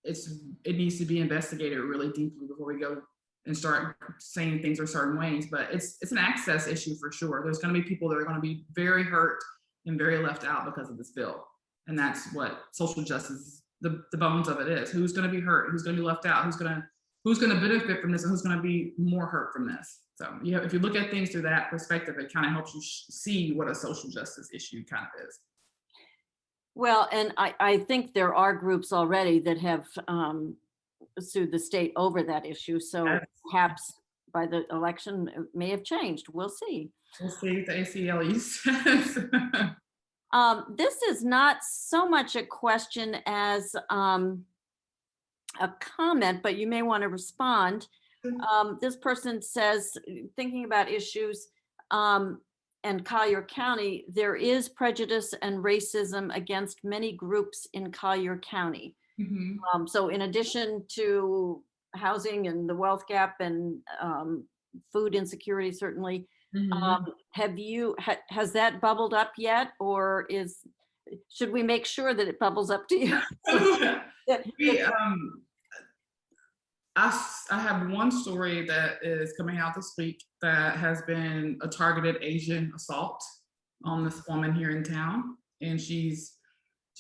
it needs to be investigated really deeply before we go and start saying things are certain ways. But it's an access issue for sure. There's going to be people that are going to be very hurt and very left out because of this bill. And that's what social justice, the bones of it is. Who's going to be hurt? Who's going to be left out? Who's going to benefit from this? And who's going to be more hurt from this? So if you look at things through that perspective, it kind of helps you see what a social justice issue kind of is. Well, and I think there are groups already that have sued the state over that issue. So Yes. perhaps by the election, it may have changed. We'll see. We'll see what the ACLU says. This is not so much a question as a comment, but you may want to respond. This person says, thinking about issues and Collier County, there is prejudice and racism against many groups in Collier County. Mm-hmm. So in addition to housing and the wealth gap and food insecurity, certainly, Mm-hmm. has that bubbled up yet, or should we make sure that it bubbles up to you? I have one story that is coming out this week that has been a targeted Asian assault on this woman here in town, and she's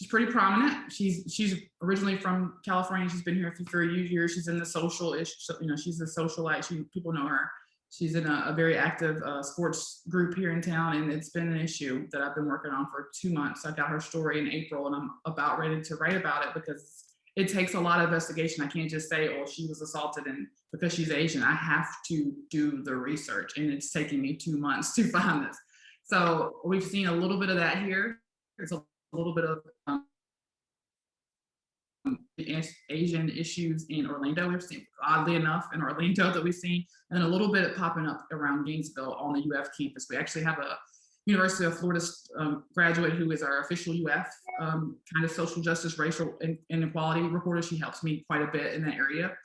pretty prominent. She's originally from California. She's been here for a few years. She's in the social issue. You know, she's a socialite. People know her. She's in a very active sports group here in town, and it's been an issue that I've been working on for 2 months. I got her story in April, and I'm about ready to write about it because it takes a lot of investigation. I can't just say, oh, she was assaulted and because she's Asian. I have to do the research, and it's taking me 2 months to find this. So we've seen a little bit of that here. There's a little bit of Asian issues in Orlando. We've seen, oddly enough, in Orlando that we've seen, and a little bit popping up around Gainesville on the UF campus. We actually have a University of Florida graduate who is our official UF kind of social justice, racial inequality reporter. She helps me quite a bit in that area.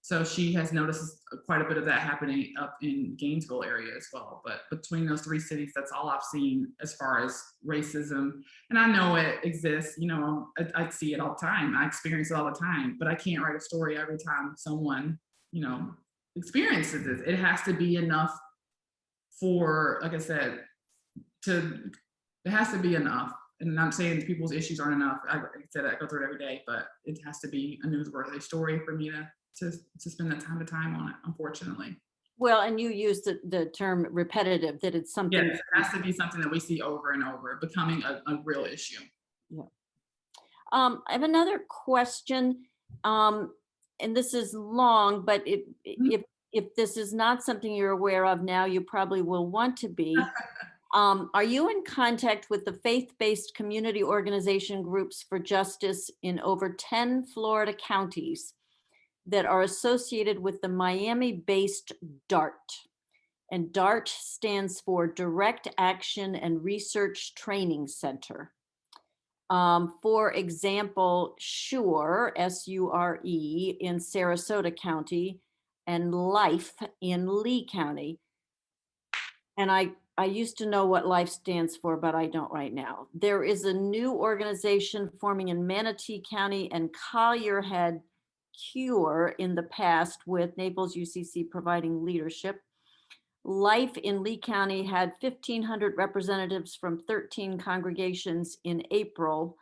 So she has noticed quite a bit of that happening up in Gainesville area as well. But between those 3 cities, that's all I've seen as far as racism. And I know it exists, you know, I see it all the time. I experience it all the time, but I can't write a story every time someone, you know, experiences it. It has to be enough for, like I said, it has to be enough. And I'm saying people's issues aren't enough. Like I said, I go through it every day, but it has to be a newsworthy story for me to spend that time on it, unfortunately. Well, and you used the term repetitive, that it's something. Yes, it has to be something that we see over and over, becoming a real issue. Yeah. I have another question, and this is long, but if this is not something you're aware of now, you probably will want to be. Are you in contact with the faith-based community organization groups for justice in over 10 Florida counties that are associated with the Miami-based DART? And DART stands for Direct Action and Research Training Center. For example, SURE, S-U-R-E, in Sarasota County, and LIFE in Lee County. And I used to know what LIFE stands for, but I don't right now. There is a new organization forming in Manatee County, and Collier had CURE in the past, with Naples UCC providing leadership. LIFE in Lee County had 1,500 representatives from 13 congregations in April,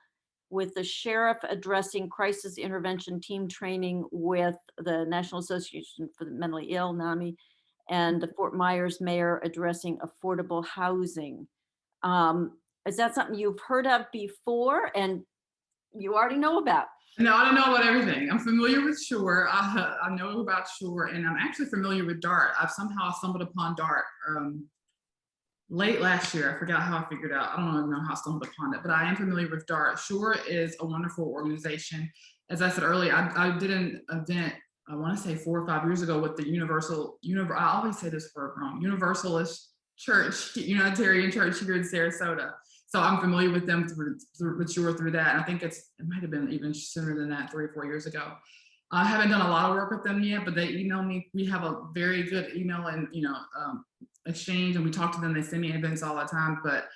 with the sheriff addressing crisis intervention team training with the National Association for the Mentally Ill, NAMI, and the Fort Myers mayor addressing affordable housing. Is that something you've heard of before and you already know about? No, I don't know about everything. I'm familiar with SURE. I know about SURE, and I'm actually familiar with DART. I've somehow stumbled upon DART late last year. I forgot how I figured out. I don't even know how I stumbled upon it, but I am familiar with DART. SURE is a wonderful organization. As I said earlier, I did an event, I want to say 4 or 5 years ago, with the I always say this word wrong, Universalist Church, Unitarian Church here in Sarasota. So I'm familiar with them through that. And I think it might have been even sooner than that, 3 or 4 years ago. I haven't done a lot of work with them yet, but they email me. We have a very good email and exchange, and we talk to them. They send me events all the time. But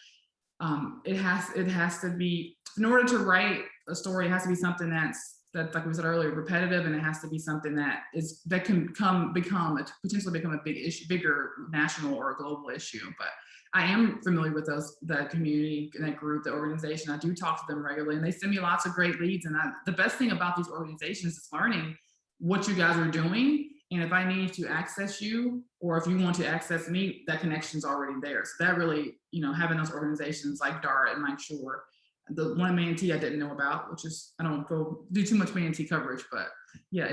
it has to be, in order to write a story, it has to be something that's like we said earlier, repetitive, and it has to be something that can potentially become a big issue, bigger national or global issue. But I am familiar with the community, that group, the organization. I do talk to them regularly, and they send me lots of great leads. And the best thing about these organizations is learning what you guys are doing. And if I need to access you, or if you want to access me, that connection's already there. So that really, having those organizations like DART and like SURE, the one Manatee I didn't know about, which is, I don't do too much Manatee coverage, but yeah,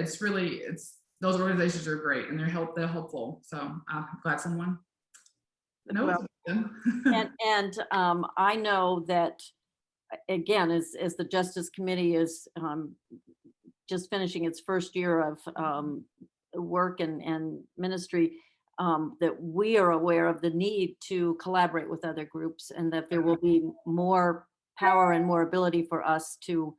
those organizations are great, and they're helpful. So I'm glad someone knows them. And I know that, again, as the Justice Committee is just finishing its first year of work and ministry, that we are aware of the need to collaborate with other groups, and that there will be more power and more ability for us to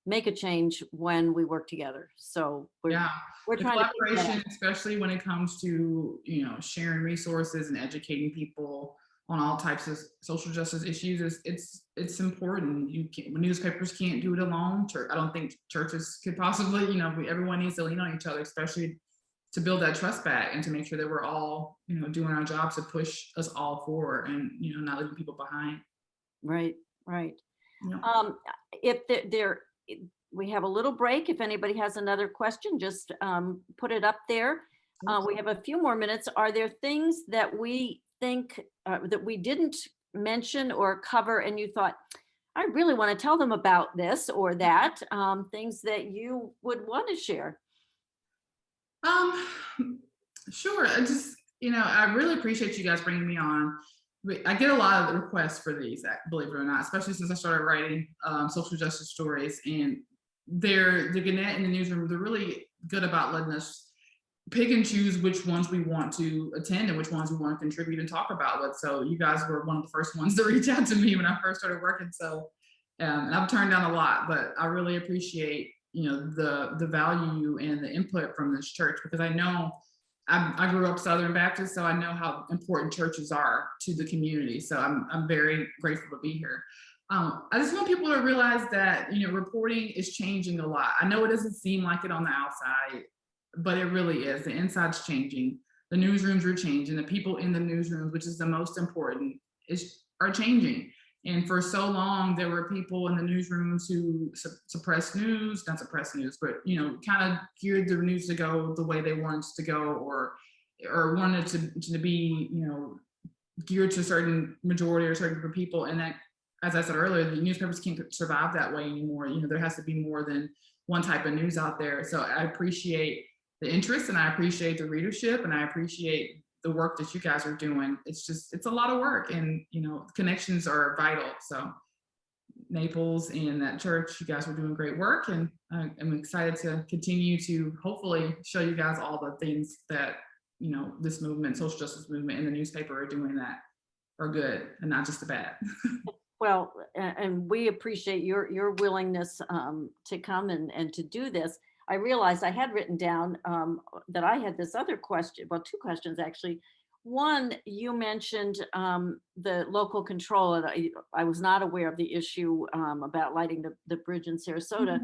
make a change when we work together. So we're trying to collaboration, especially when it comes to sharing resources and educating people on all types of social justice issues, it's important. Newspapers can't do it alone. I don't think churches could possibly. Everyone needs to lean on each other, especially to build that trust back and to make sure that we're all doing our jobs to push us all forward, and not leaving people behind. Right. Yeah. If we have a little break. If anybody has another question, just put it up there. We have a few more minutes. Are there things that we think that we didn't mention or cover, and you thought, I really want to tell them about this or that, things that you would want to share? Sure. I really appreciate you guys bringing me on. I get a lot of requests for these, believe it or not, especially since I started writing social justice stories. And the Gannett and the newsroom, they're really good about letting us pick and choose which ones we want to attend and which ones we want to contribute and talk about with. So you guys were one of the first ones to reach out to me when I first started working. So and I've turned down a lot, but I really appreciate the value and the input from this church, because I know I grew up Southern Baptist, so I know how important churches are to the community. So I'm very grateful to be here. I just want people to realize that reporting is changing a lot. I know it doesn't seem like it on the outside, but it really is. The inside's changing. The newsrooms are changing. The people in the newsrooms, which is the most important, are changing. And for so long, there were people in the newsrooms who suppressed news, not suppressed news, but kind of geared the news to go the way they wanted it to go, or wanted to be geared to a certain majority or a certain group of people. And that, as I said earlier, the newspapers can't survive that way anymore. There has to be more than one type of news out there. So I appreciate the interest, and I appreciate the readership, and I appreciate the work that you guys are doing. It's a lot of work, and connections are vital. So Naples and that church, you guys are doing great work, and I'm excited to continue to hopefully show you guys all the things that this movement, social justice movement, and the newspaper are doing that are good and not just the bad. Well, and we appreciate your willingness to come and to do this. I realized I had written down that I had this other question, well, two questions actually. One, you mentioned the local control, and I was not aware of the issue about lighting the bridge in Sarasota.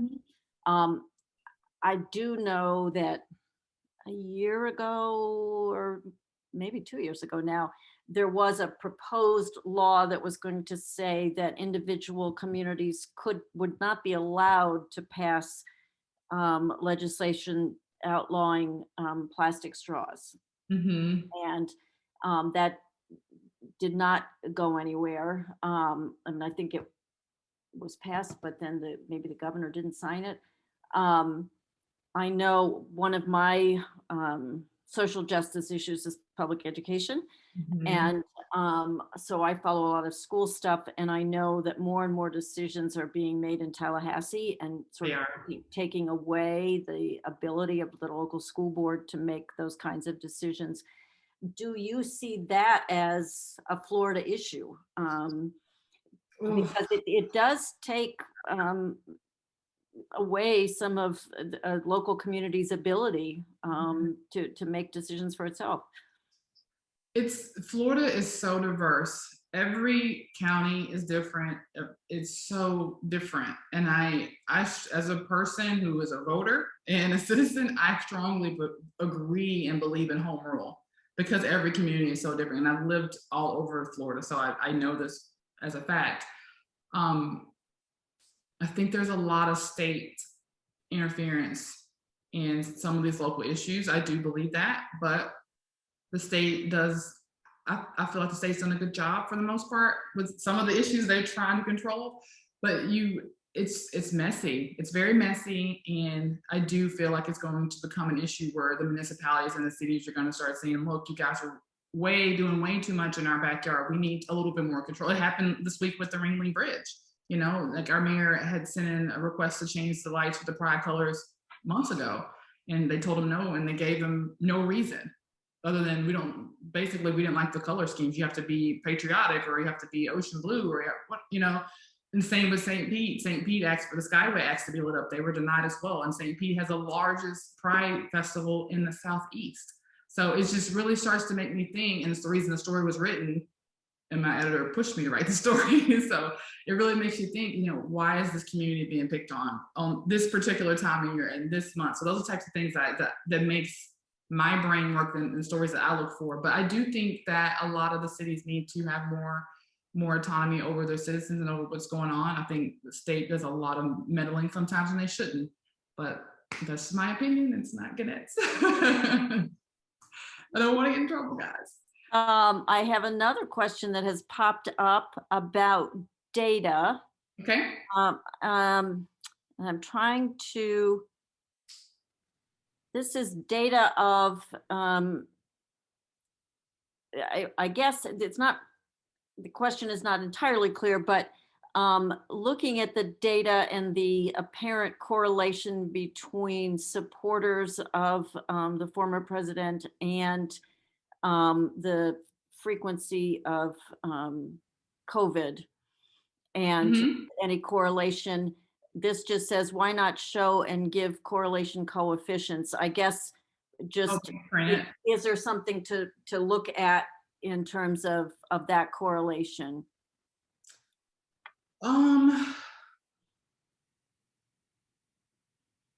Mm-hmm. I do know that a year ago, or maybe 2 years ago now, there was a proposed law that was going to say that individual communities would not be allowed to pass legislation outlawing plastic straws. Mm-hmm. And that did not go anywhere. And I think it was passed, but then maybe the governor didn't sign it. I know one of my social justice issues is public education. Mhm. And so I follow a lot of school stuff, and I know that more and more decisions are being made in Tallahassee and sort They of are. taking away the ability of the local school board to make those kinds of decisions. Do you see that as a Florida issue? Oof. Because it does take away some of a local community's ability to make decisions for itself. Florida is so diverse. Every county is different. It's so different. And as a person who is a voter and a citizen, I strongly agree and believe in home rule because every community is so different. And I've lived all over Florida, so I know this as a fact. I think there's a lot of state interference in some of these local issues. I do believe that, but the state does, I feel like the state's done a good job for the most part with some of the issues they're trying to control, but it's messy. It's very messy. And I do feel like it's going to become an issue where the municipalities and the cities are going to start saying, look, you guys are doing way too much in our backyard. We need a little bit more control. It happened this week with the Ringling Bridge. You know, like our mayor had sent in a request to change the lights with the pride colors months ago. And they told him no, and they gave him no reason other than we didn't like the color schemes. You have to be patriotic, or you have to be ocean blue, or what, you know. And same with St. Pete. St. Pete asked for the Skyway asked to be lit up. They were denied as well. And St. Pete has the largest pride festival in the Southeast. So it just really starts to make me think, and it's the reason the story was written. And my editor pushed me to write the story. So it really makes you think, you know, why is this community being picked on this particular time of year and this month? So those are the types of things that makes my brain work in stories that I look for. But I do think that a lot of the cities need to have more autonomy over their citizens and over what's going on. I think the state does a lot of meddling sometimes when they shouldn't. But that's just my opinion. It's not Gannett's. I don't want to get in trouble, guys. I have another question that has popped up about data. Okay. And I'm trying to, this is data of, I guess it's not, the question is not entirely clear, but looking at the data and the apparent correlation between supporters of the former president and the frequency of COVID and any correlation. This just says, why not show and give correlation coefficients? I guess just, is there something to look at in terms of that correlation?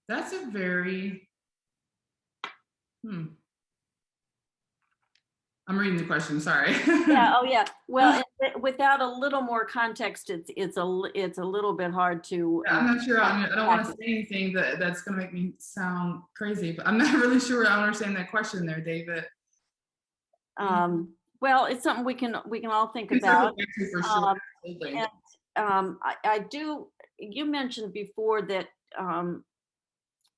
That's a very, I'm reading the question, sorry. Yeah, oh yeah. Well, without a little more context, it's a little bit hard to. Yeah, I'm not sure. I don't want to say anything that's going to make me sound crazy, but I'm not really sure I understand that question there, David. Well, it's something we can all think about. For sure. And I do. You mentioned before that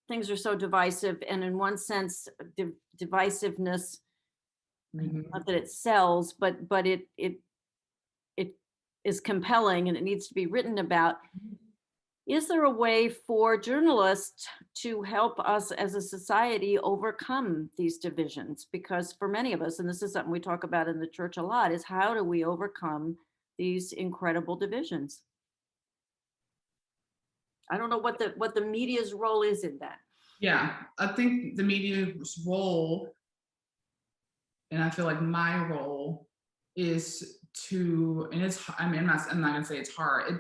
things are so divisive, and in one sense, divisiveness. Not that it sells, but it is compelling and it needs to be written about. Is there a way for journalists to help us as a society overcome these divisions? Because for many of us, and this is something we talk about in the church a lot, is how do we overcome these incredible divisions? I don't know what the media's role is in that. Yeah, I think the media's role, and I feel like my role, is to, and it's, I mean, I'm not gonna say it's hard.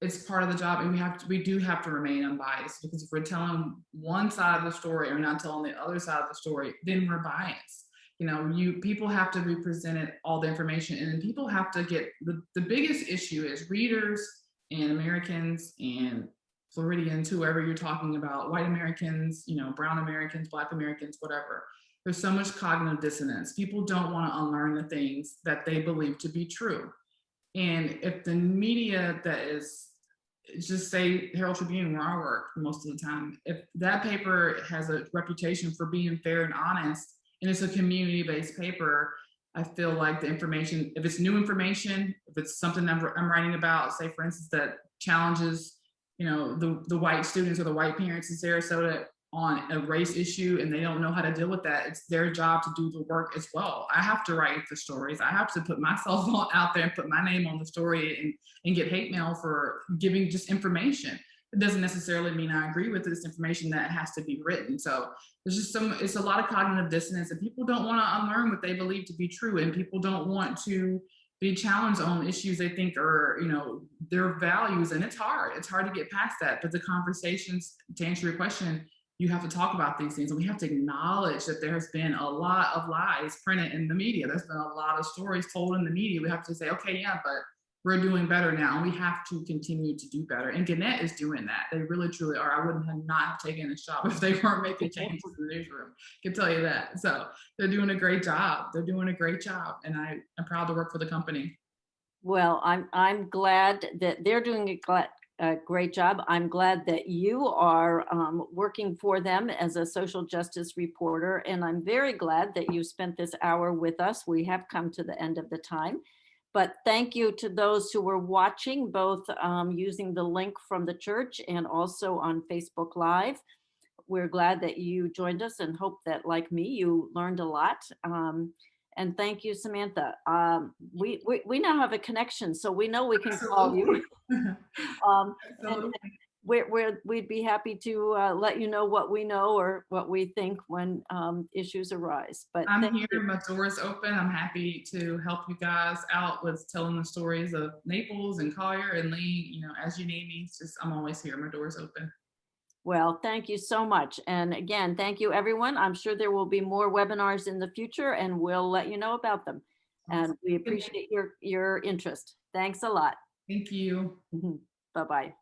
It's part of the job, and we do have to remain unbiased, because if we're telling one side of the story or not telling the other side of the story, then we're biased. You know, people have to be presented all the information, and then people have to get the biggest issue is readers and Americans and Floridians, whoever you're talking about, white Americans, you know, brown Americans, Black Americans, whatever. There's so much cognitive dissonance. People don't want to unlearn the things that they believe to be true. And if the media that is, just say Herald-Tribune, where I work most of the time, if that paper has a reputation for being fair and honest and it's a community-based paper, I feel like the information, if it's new information, if it's something I'm writing about, say for instance, that challenges, the white students or the white parents in Sarasota on a race issue and they don't know how to deal with that, it's their job to do the work as well. I have to write the stories. I have to put myself out there and put my name on the story and get hate mail for giving just information. It doesn't necessarily mean I agree with this information that has to be written. So there's just it's a lot of cognitive dissonance, and people don't want to unlearn what they believe to be true, and people don't want to be challenged on issues they think are, their values. And it's hard to get past that. But the conversations, to answer your question, you have to talk about these things, and we have to acknowledge that there has been a lot of lies printed in the media. There's been a lot of stories told in the media. We have to say, okay, yeah, but we're doing better now, and we have to continue to do better. And Gannett is doing that. They really, truly are. I wouldn't have not taken this job if they weren't making changes in the newsroom. I can tell you that. So they're doing a great job. They're doing a great job, and I'm proud to work for the company. Well, I'm glad that they're doing a great job. I'm glad that you are working for them as a social justice reporter, and I'm very glad that you spent this hour with us. We have come to the end of the time. But thank you to those who were watching, both using the link from the church and also on Facebook Live. We're glad that you joined us and hope that, like me, you learned a lot. And thank you, Samantha. We now have a connection, so we know we can call you. And we'd be happy to let you know what we know or what we think when issues arise. But I'm here, my door is open. I'm happy to help you guys out with telling the stories of Naples and Collier and Lee, as you need me. I'm always here. My door is open. Well, thank you so much. And again, thank you, everyone. I'm sure there will be more webinars in the future, and we'll let you know about them. And we appreciate your interest. Thanks a lot. Thank you. Bye-bye.